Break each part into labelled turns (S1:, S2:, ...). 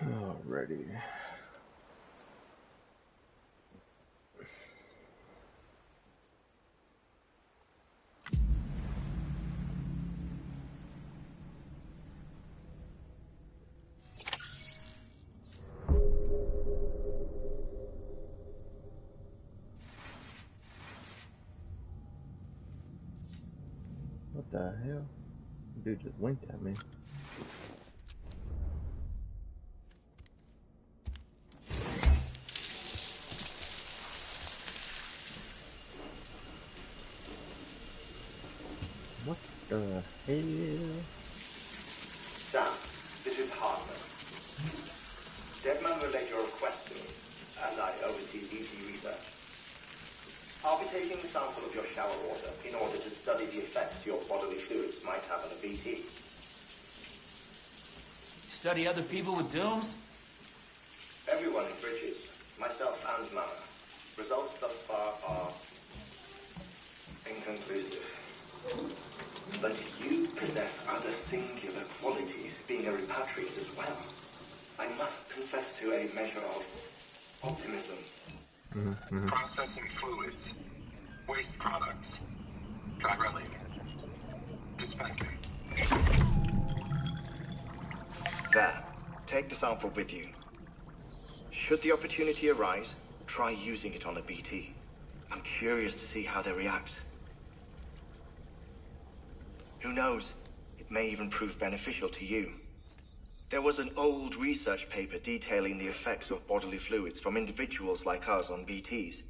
S1: Alrighty. What the hell? Dude just winked at me. What the hell?
S2: Sam, this is Hartman. Deadman relayed your request to me, and I oversee BT research. I'll be taking a sample of your shower water in order to study the effects your bodily fluids might have on a BT.
S3: Study other people with dooms?
S2: Everyone in Bridges, myself and Mama. Results thus far are inconclusive. But you possess other singular qualities, being a repatriate as well. I must confess to a measure of optimism.
S4: Processing fluids, waste products, drilling, dispensing.
S2: There. Take the sample with you. Should the opportunity arise, try using it on a BT. I'm curious to see how they react. Who knows? It may even prove beneficial to you. There was an old research paper detailing the effects of bodily fluids from individuals like us on BTs.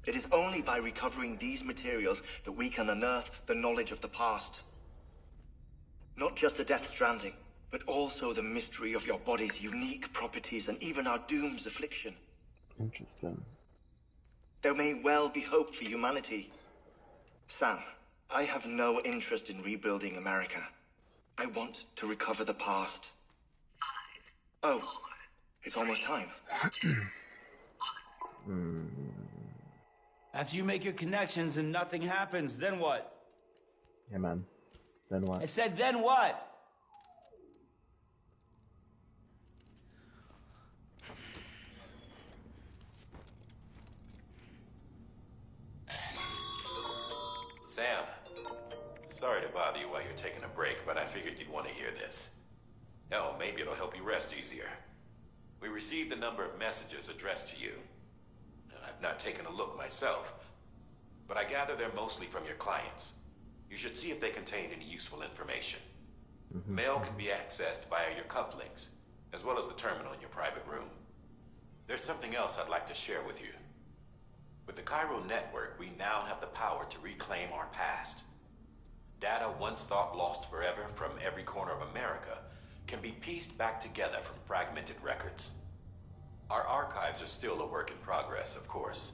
S2: It is only by recovering these materials that we can unearth the knowledge of the past. Not just the Death Stranding, but also the mystery of your body's unique properties and even our doom's affliction.
S1: Interesting.
S2: There may well be hope for humanity. Sam, I have no interest in rebuilding America. I want to recover the past. 5, 4, oh, it's almost time.
S3: 2, 1. After you make your connections and nothing happens, then what?
S1: Yeah, man. Then what?
S3: I said, then what?
S5: Sam, sorry to bother you while you're taking a break, but I figured you'd want to hear this. Hell, maybe it'll help you rest easier. We received a number of messages addressed to you. I've not taken a look myself, but I gather they're mostly from your clients. You should see if they contain any useful information. Mail can be accessed via your cufflinks, as well as the terminal in your private room. There's something else I'd like to share with you. With the Chiral network, we now have the power to reclaim our past. Data once thought lost forever from every corner of America can be pieced back together from fragmented records. Our archives are still a work in progress, of course.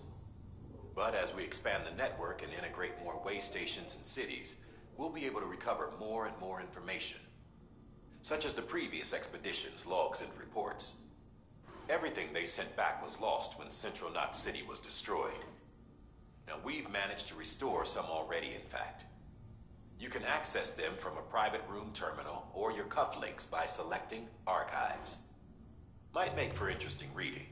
S5: But as we expand the network and integrate more way stations and cities, we'll be able to recover more and more information, such as the previous expedition's logs and reports. Everything they sent back was lost when Central Knot City was destroyed. Now, we've managed to restore some already, in fact. You can access them from a private room terminal or your cufflinks by selecting Archives. Might make for interesting reading.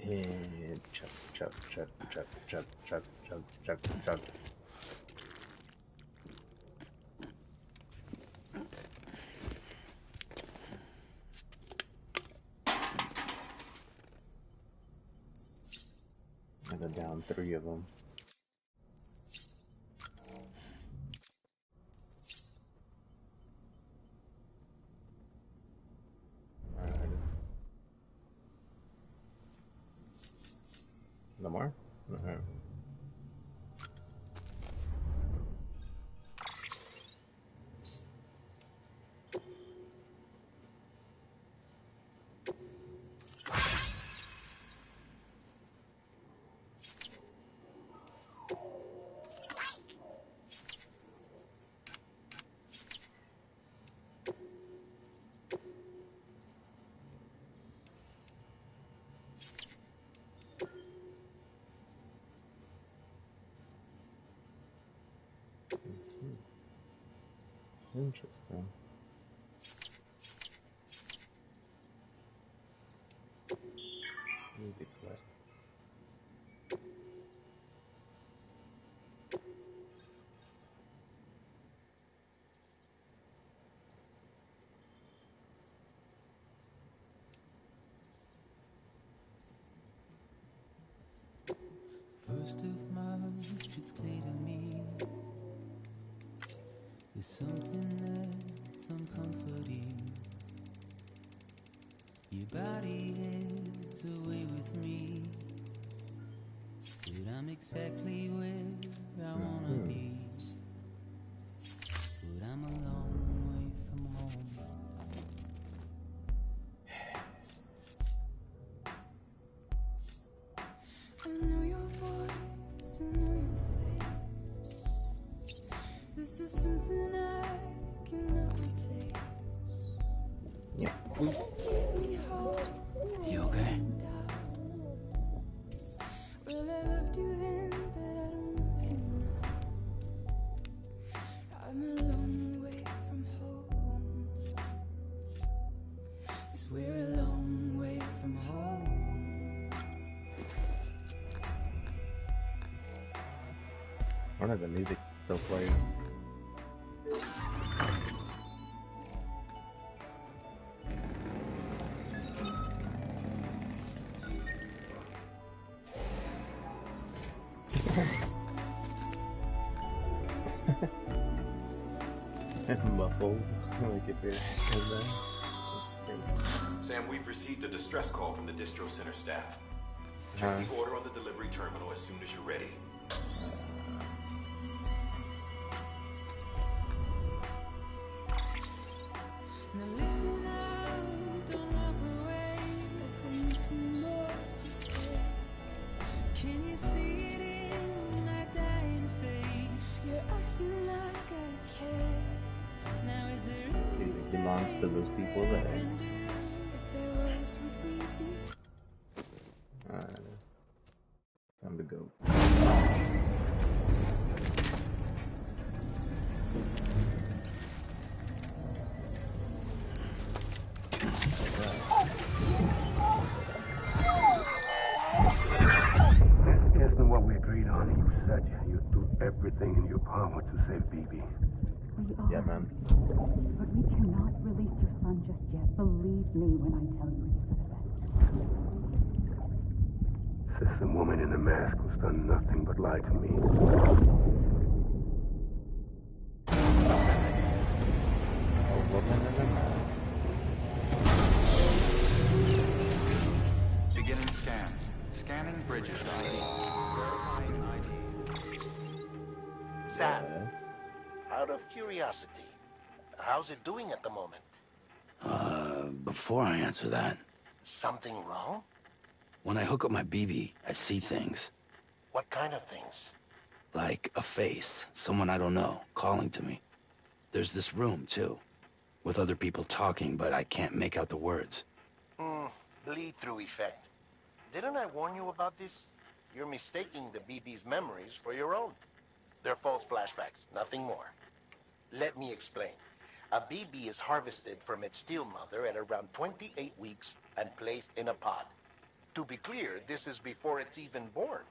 S1: And chug, chug, chug, chug, chug, chug, chug, chug, chug. I got down 3 of them. Alright. No more? Okay. Interesting. Music play.
S6: First of March, it's clear to me there's something that's uncomforting. Your body is away with me, but I'm exactly where I wanna be. But I'm a long way from home.
S7: I know your voice, I know your face. This is something I cannot replace.
S1: Yeah.
S7: Give me hope.
S3: You okay?
S7: Well, I loved you then, but I don't know now. I'm a long way from home. 'Cause we're a long way from home.
S1: One of the music still plays. Muffles like if you're in there.
S5: Sam, we've received a distress call from the distro center staff. Check the order on the delivery terminal as soon as you're ready.
S6: Now listen out, don't walk away.
S7: I've got nothing more to say.
S6: Can you see it in my dying face?
S7: You're acting like I care.
S6: Now is there
S1: Music belongs to those people there.
S7: If there was, would we be?
S1: Time to go.
S8: This isn't what we agreed on. You said you'd do everything in your power to save BB.
S9: We are.
S1: Yeah, man.
S9: But we cannot release your son just yet. Believe me when I tell you it's for the best.
S8: System woman in the mask who's done nothing but lie to me.
S10: Beginning scan. Scanning bridges ID. Verifying ID.
S11: Sam, out of curiosity, how's it doing at the moment?
S3: Before I answer that,
S11: Something wrong?
S3: when I hook up my BB, I see things.
S11: What kind of things?
S3: Like a face, someone I don't know, calling to me. There's this room, too, with other people talking, but I can't make out the words.
S11: Bleed-through effect. Didn't I warn you about this? You're mistaking the BB's memories for your own. They're false flashbacks, nothing more. Let me explain. A BB is harvested from its steel mother at around 28 weeks and placed in a pod. To be clear, this is before it's even born.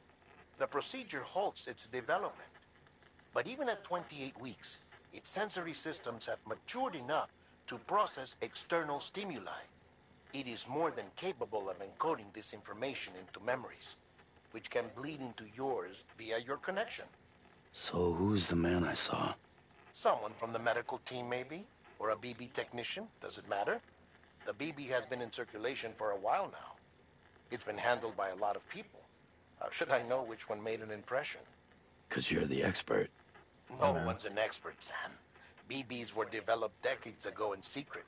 S11: The procedure halts its development. But even at 28 weeks, its sensory systems have matured enough to process external stimuli. It is more than capable of encoding this information into memories, which can bleed into yours via your connection.
S3: So who's the man I saw?
S11: Someone from the medical team, maybe? Or a BB technician? Does it matter? The BB has been in circulation for a while now. It's been handled by a lot of people. How should I know which one made an impression?
S3: 'Cause you're the expert.
S11: No one's an expert, Sam. BBs were developed decades ago in secret.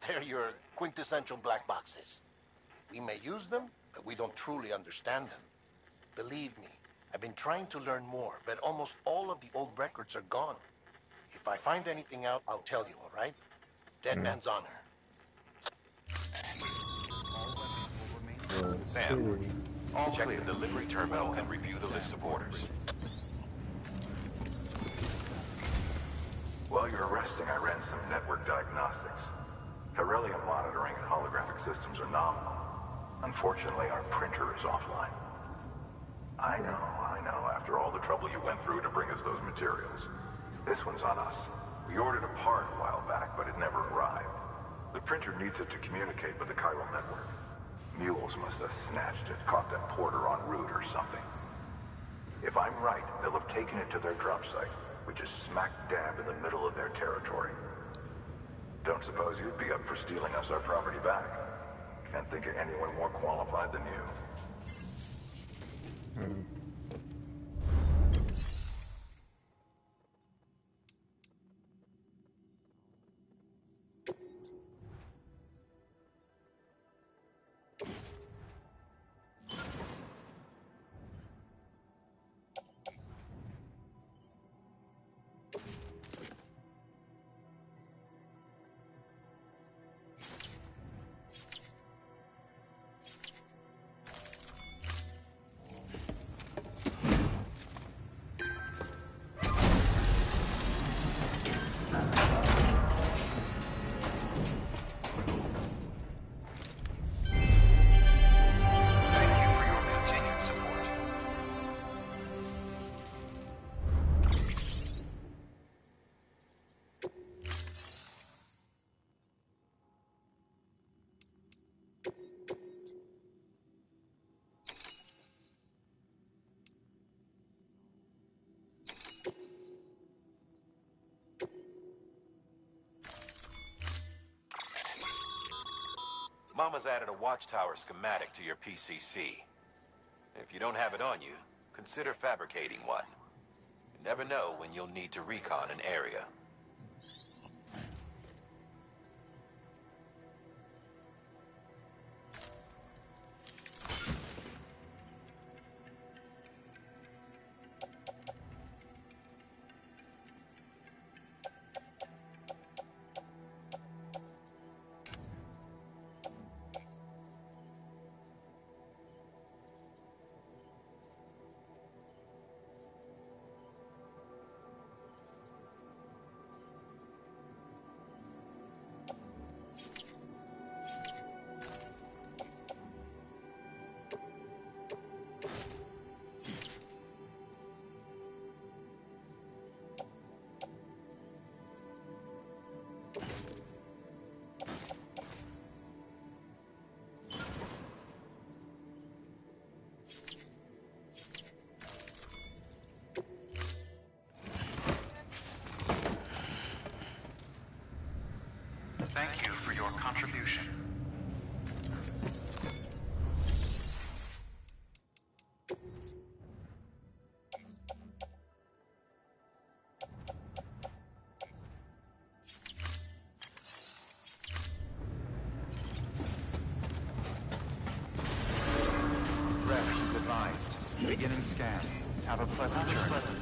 S11: They're your quintessential black boxes. We may use them, but we don't truly understand them. Believe me, I've been trying to learn more, but almost all of the old records are gone. If I find anything out, I'll tell you, all right? Dead man's honor.
S5: Sam, check the delivery terminal and review the list of orders.
S12: While you're resting, I ran some network diagnostics. Beryllium monitoring and holographic systems are nominal. Unfortunately, our printer is offline. I know. After all the trouble you went through to bring us those materials. This one's on us. We ordered a part a while back, but it never arrived. The printer needs it to communicate with the chiral network. Mules must have snatched it, caught that porter en route or something. If I'm right, they'll have taken it to their drop site, which is smack dab in the middle of their territory. Don't suppose you'd be up for stealing us our property back? Can't think of anyone more qualified than you.
S5: Mama's added a watchtower schematic to your PCC. If you don't have it on you, consider fabricating one. You never know when you'll need to recon an area.
S10: Thank you for your contribution. Rest is advised. Beginning scan. Have a pleasant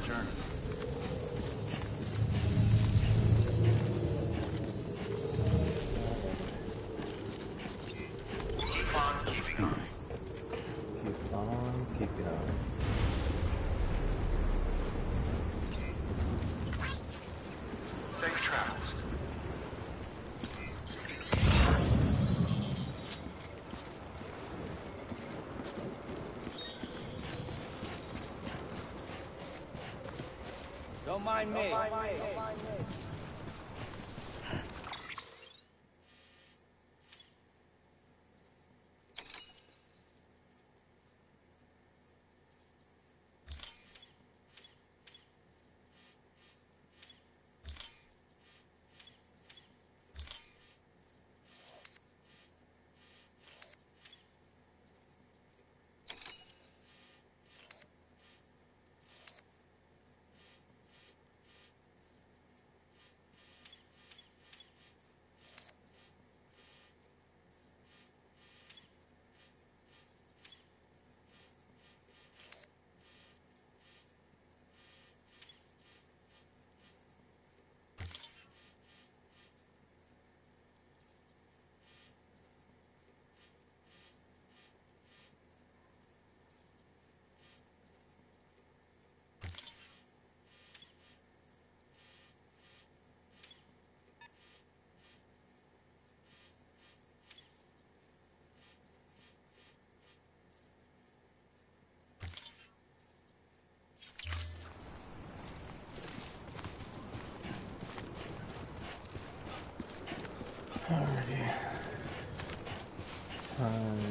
S10: journey. Keep on keeping on.
S1: Keep on keeping on.
S10: Safe travels.
S3: Don't mind me.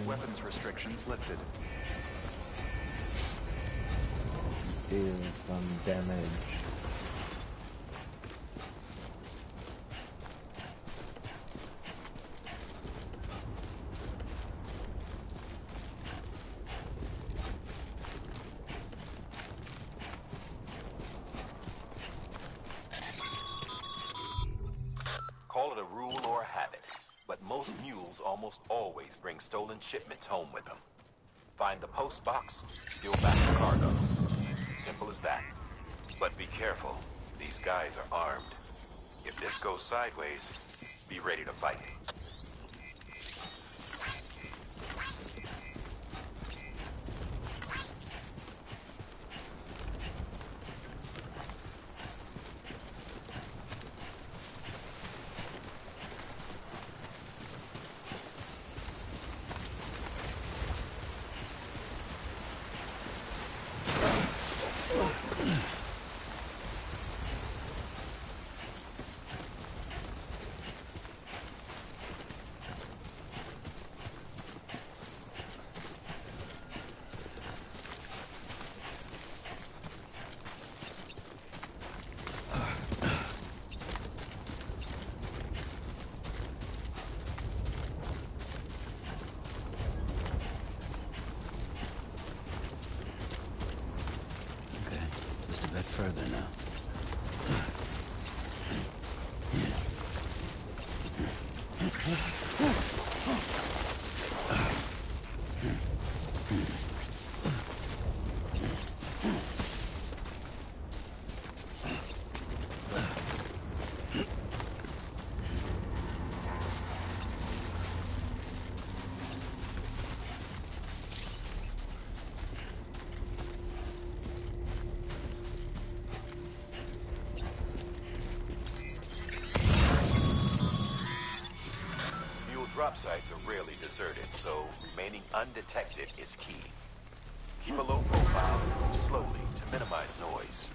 S10: Weapons restrictions lifted.
S1: Deal some damage.
S5: Call it a rule or a habit, but most mules almost always bring stolen shipments home with them. Find the post box, steal back the cargo. Simple as that. But be careful. These guys are armed. If this goes sideways, be ready to fight.
S3: Just a bit further now.
S5: Drop sites are rarely deserted, so remaining undetected is key. Keep a low profile and move slowly to minimize noise.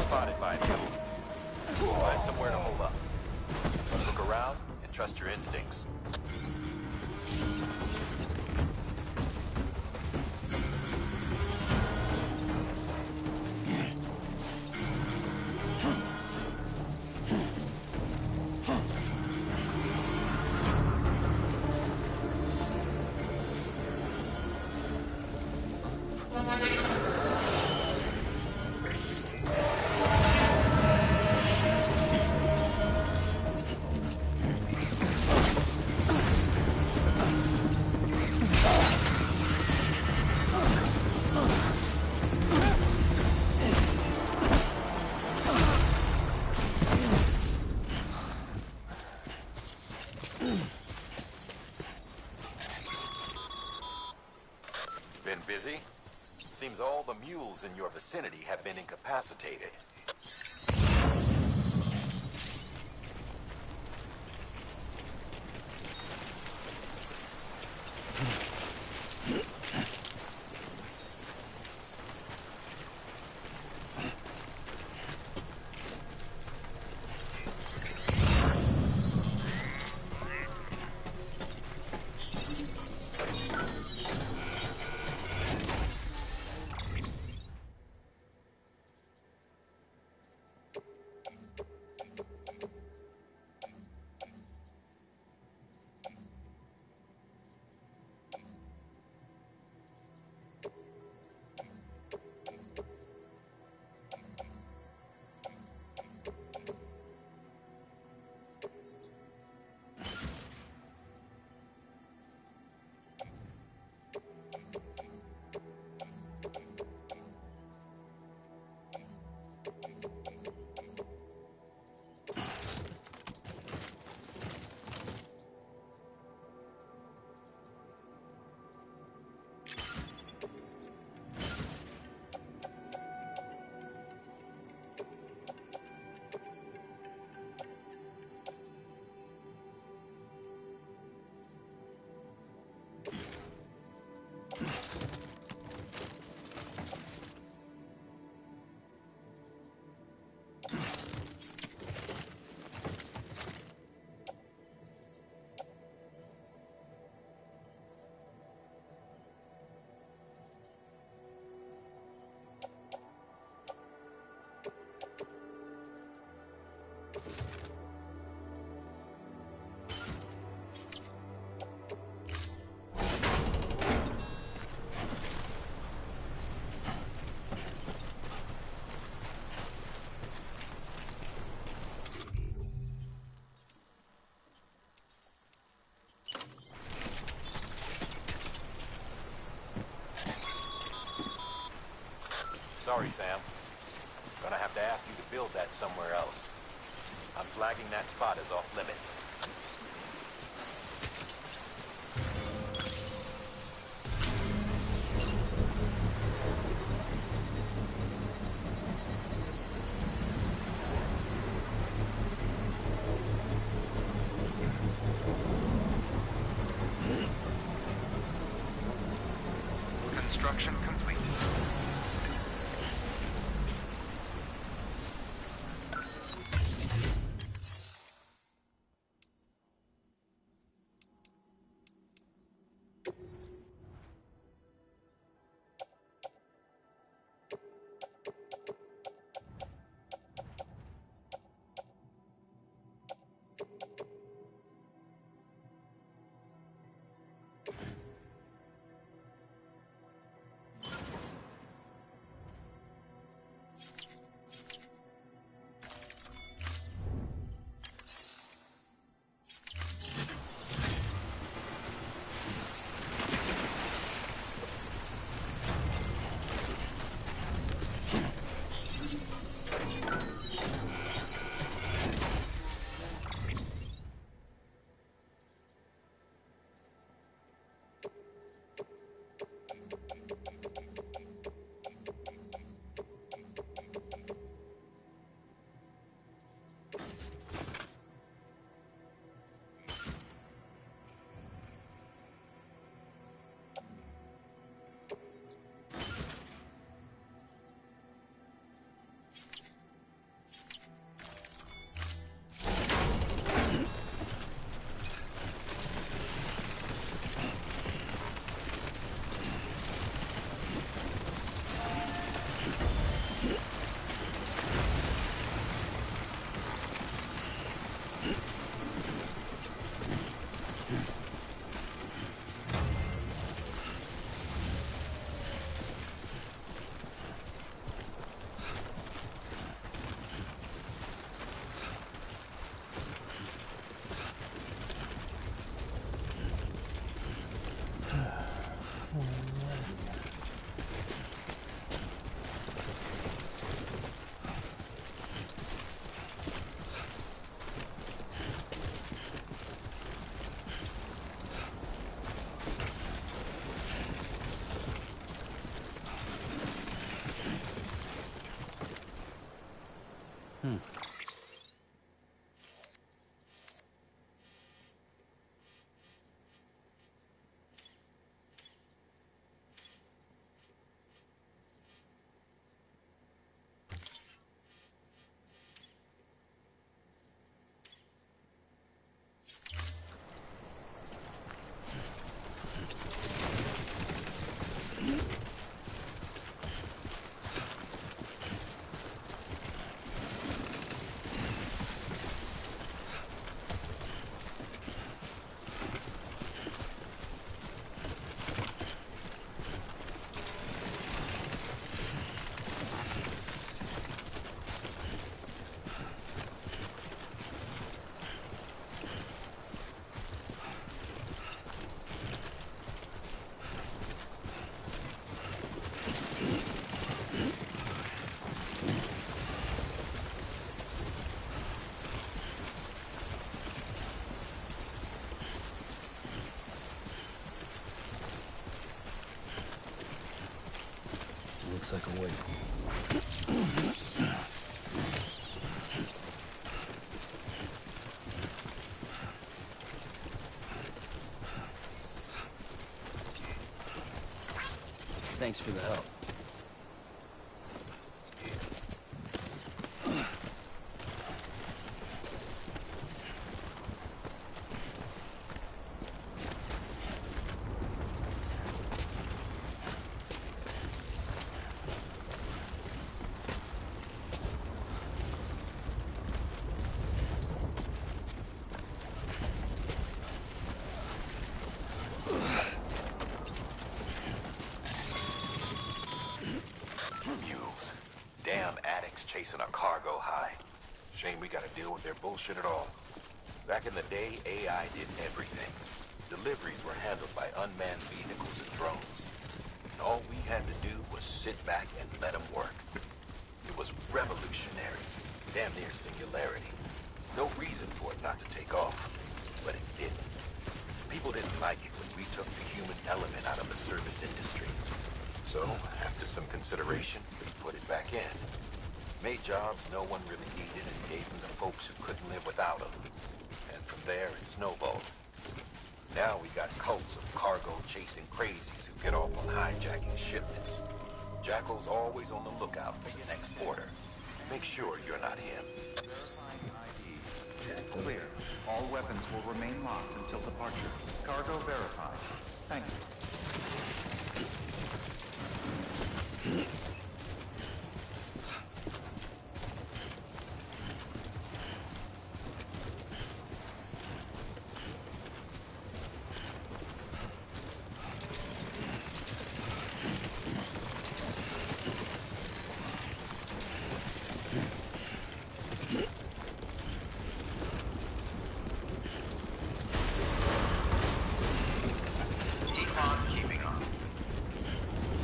S5: Spotted by you. Find somewhere to hold up. Look around and trust your instincts. Been busy? Seems all the mules in your vicinity have been incapacitated. Sorry, Sam. Gonna have to ask you to build that somewhere else. I'm flagging that spot as off limits.
S10: Construction complete.
S3: Looks like a way. Thanks for the help.
S5: Mules. Damn addicts chasing a cargo high. Shame we gotta deal with their bullshit at all. Back in the day, AI did everything. Deliveries were handled by unmanned vehicles and drones.
S13: all we had to do was sit back and let them work. It was revolutionary, damn near singularity. No reason for it not to take off, but it didn't. People didn't like it when we took the human element out of the service industry. So, after some consideration, we put it back in. Made jobs no one really needed and gave them to folks who couldn't live without them. And from there, it snowballed. Now we got cults of cargo-chasing crazies who get off on hijacking shipments. Jackal's always on the lookout for your next porter. Make sure you're not him.
S10: Verifying ID. Clear. All weapons will remain locked until departure. Cargo verified. Thank you.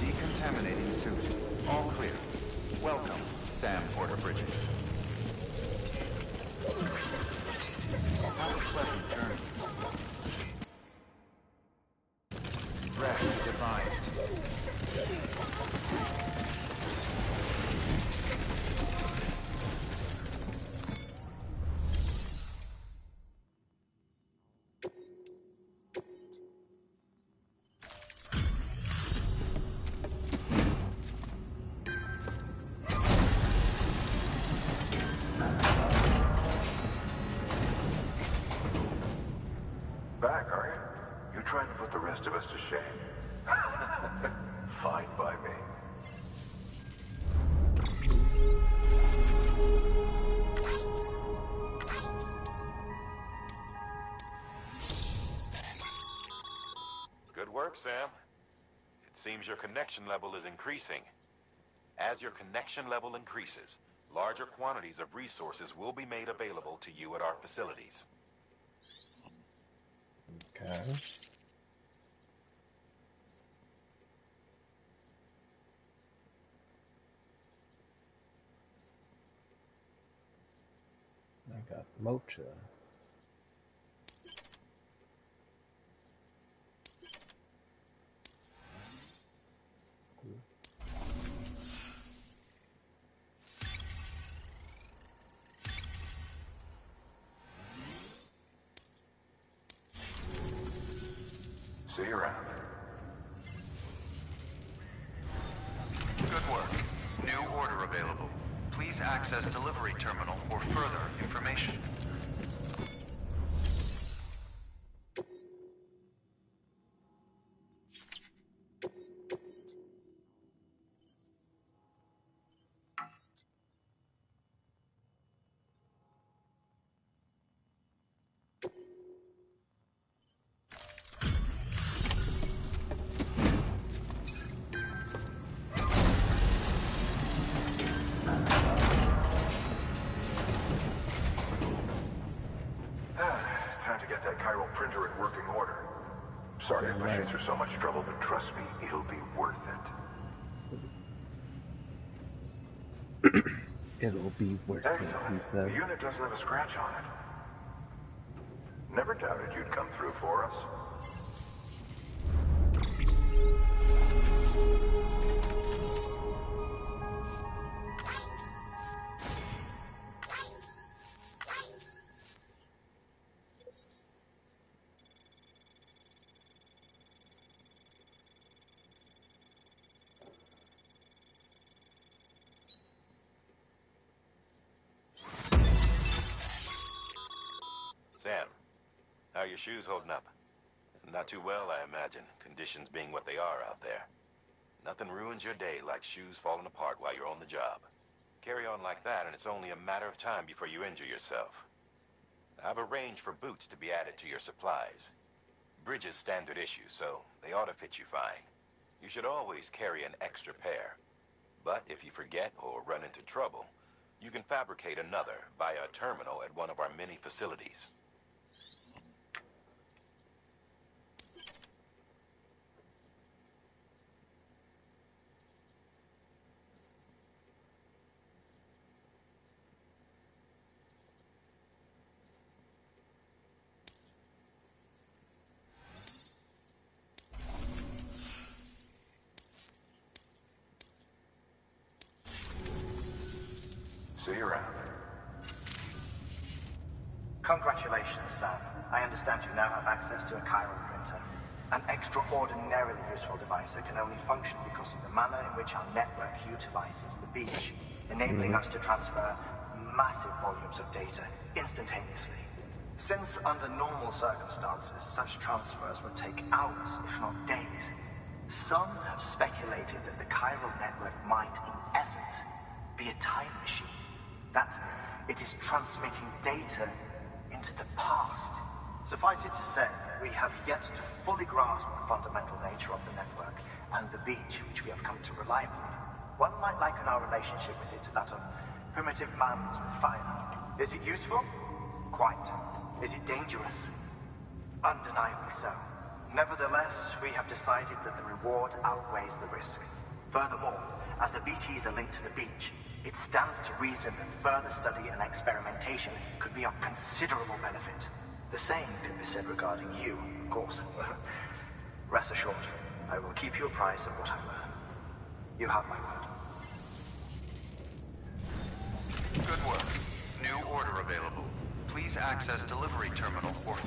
S10: Decontaminating suit. All clear. Welcome, Sam Porter Bridges. Have a pleasant journey. Rest is advised.
S12: Back, are you? You trying to put the rest of us to shame? Fine by me.
S5: Good work, Sam. It seems your connection level is increasing. As your connection level increases, larger quantities of resources will be made available to you at our facilities.
S1: Okay. I got Mocha.
S12: See you around.
S10: Good work. New order available. Please access delivery terminal for further information.
S12: Time to get that chiral printer in working order. Sorry I put you through so much trouble, but trust me, it'll be worth it.
S1: It'll be worth it, he
S12: Excellent.
S1: says.
S12: The unit doesn't have a scratch on it. Never doubted you'd come through for us.
S5: Sam, how are your shoes holding up? Not too well, I imagine, conditions being what they are out there. Nothing ruins your day like shoes falling apart while you're on the job. Carry on like that, and it's only a matter of time before you injure yourself. I've arranged for boots to be added to your supplies. Bridges standard issue, so they ought to fit you fine. You should always carry an extra pair. But if you forget or run into trouble, you can fabricate another via a terminal at one of our many facilities.
S14: Congratulations, Sam. I understand you now have access to a chiral printer. An extraordinarily useful device that can only function because of the manner in which our network utilizes the beach, enabling us to transfer massive volumes of data instantaneously. Since under normal circumstances, such transfers would take hours, if not days, some have speculated that the chiral network might, in essence, be a time machine. That it is transmitting data into the past. Suffice it to say, we have yet to fully grasp the fundamental nature of the network and the beach which we have come to rely upon. One might liken our relationship with it to that of primitive mans with fire. Is it useful? Quite. Is it dangerous? Undeniably so. Nevertheless, we have decided that the reward outweighs the risk. Furthermore, as the BTs are linked to the beach, it stands to reason that further study and experimentation could be of considerable benefit. The same can be said regarding you, of course. Rest assured, I will keep you apprised of what I learn. You have my word.
S10: Good work. New order available. Please access delivery terminal for...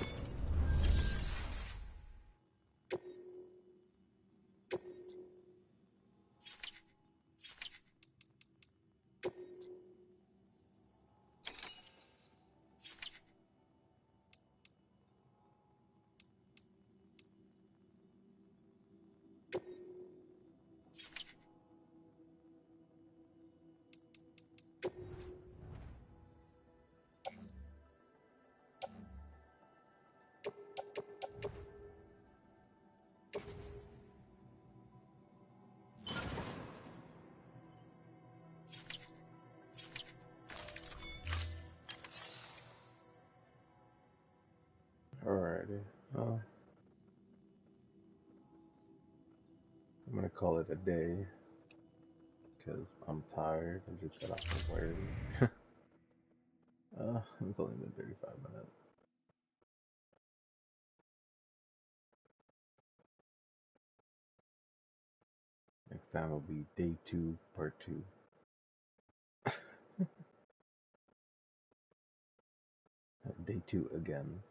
S1: Alrighty. I'm gonna call it a day because I'm tired. I just got off from work. It's only been 35 minutes. Next time will be day 2, part 2. Day 2 again.